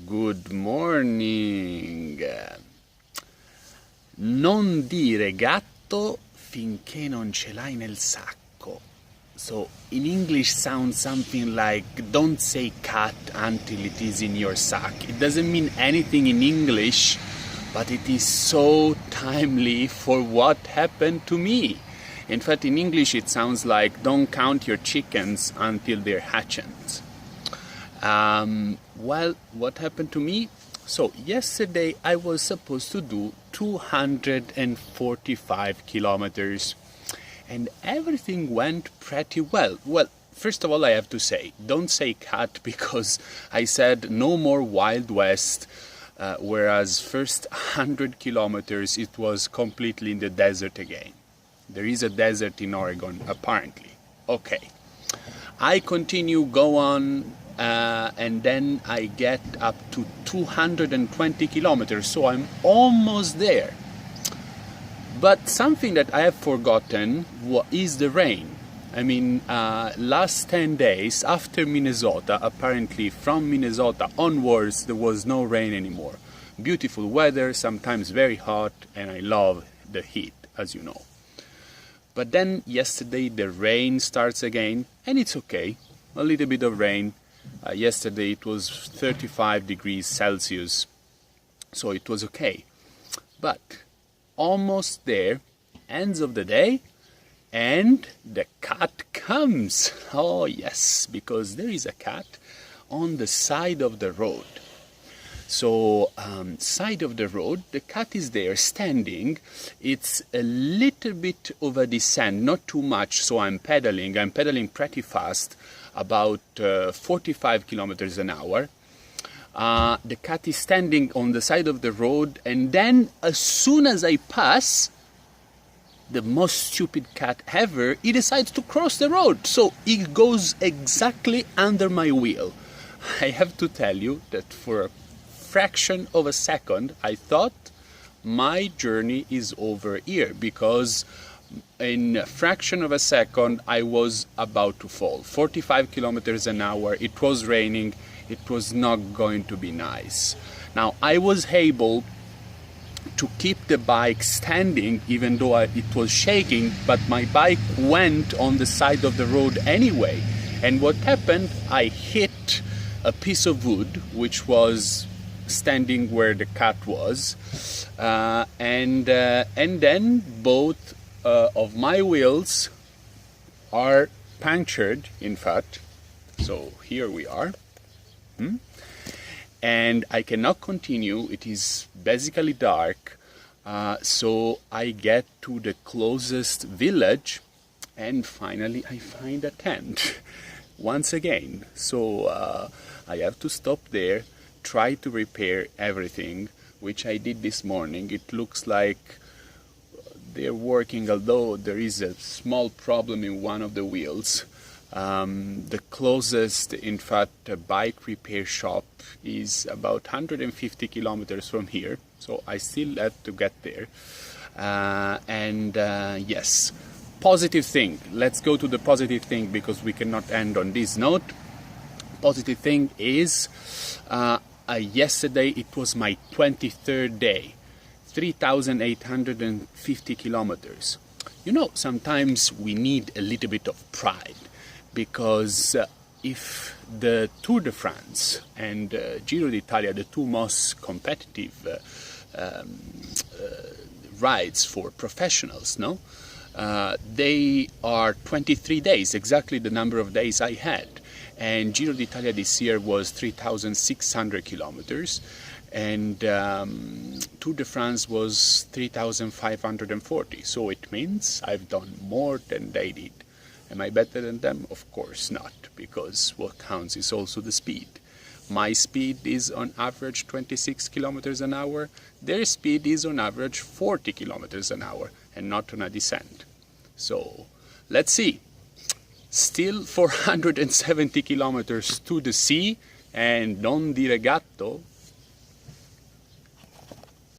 Good morning. Non dire gatto finché non ce l'hai nel sacco. So in English sounds something like don't say cat until it is in your sack. It doesn't mean anything in English, but it is so timely for what happened to me. In fact, in English it sounds like don't count your chickens until they're hatched. Well, what happened to me? So yesterday I was supposed to do 245 kilometers and everything went pretty well. Well, first of all, I have to say, don't say cat, because I said no more Wild West, whereas first 100 kilometers it was completely in the desert again. There is a desert in Oregon, apparently. Okay. I continue, go on, and then I get up to 220 kilometers, so I'm almost there. But something that I have forgotten is the rain. I mean, last 10 days after Minnesota, apparently from Minnesota onwards, there was no rain anymore. Beautiful weather, sometimes very hot, and I love the heat, as you know. But then yesterday the rain starts again, and it's okay, a little bit of rain. Yesterday it was 35 degrees Celsius, so it was okay. But almost there, ends of the day, and the cat comes. Oh yes, because there is a cat on the side of the road. So, side of the road, the cat is there standing. It's a little bit of a descent, not too much, so I'm pedaling pretty fast, about 45 kilometers an hour. The cat is standing on the side of the road, and then as soon as I pass, the most stupid cat ever, he decides to cross the road. So he goes exactly under my wheel. I have to tell you that for a fraction of a second I thought my journey is over here, because in a fraction of a second I was about to fall. 45 kilometers an hour, it was raining, it was not going to be nice. Now I was able to keep the bike standing even though it was shaking, but my bike went on the side of the road anyway. And what happened, I hit a piece of wood which was standing where the cat was, and then both of my wheels are punctured, in fact. So here we are. And I cannot continue. It is basically dark, so I get to the closest village, and finally I find a tent once again. So I have to stop there, try to repair everything, which I did this morning. It looks like they're working, although there is a small problem in one of the wheels. The closest, in fact, bike repair shop is about 150 kilometers from here, so I still have to get there. Yes, positive thing. Let's go to the positive thing, because we cannot end on this note. Positive thing is, yesterday it was my 23rd day, 3,850 kilometers. You know, sometimes we need a little bit of pride, because if the Tour de France and Giro d'Italia, the two most competitive rides for professionals, they are 23 days, exactly the number of days I had. And Giro d'Italia this year was 3,600 kilometers, and Tour de France was 3,540. So it means I've done more than they did. Am I better than them? Of course not, because what counts is also the speed. My speed is on average 26 kilometers an hour. Their speed is on average 40 kilometers an hour, and not on a descent. So let's see. Still 470 kilometers to the sea, and non dire gatto,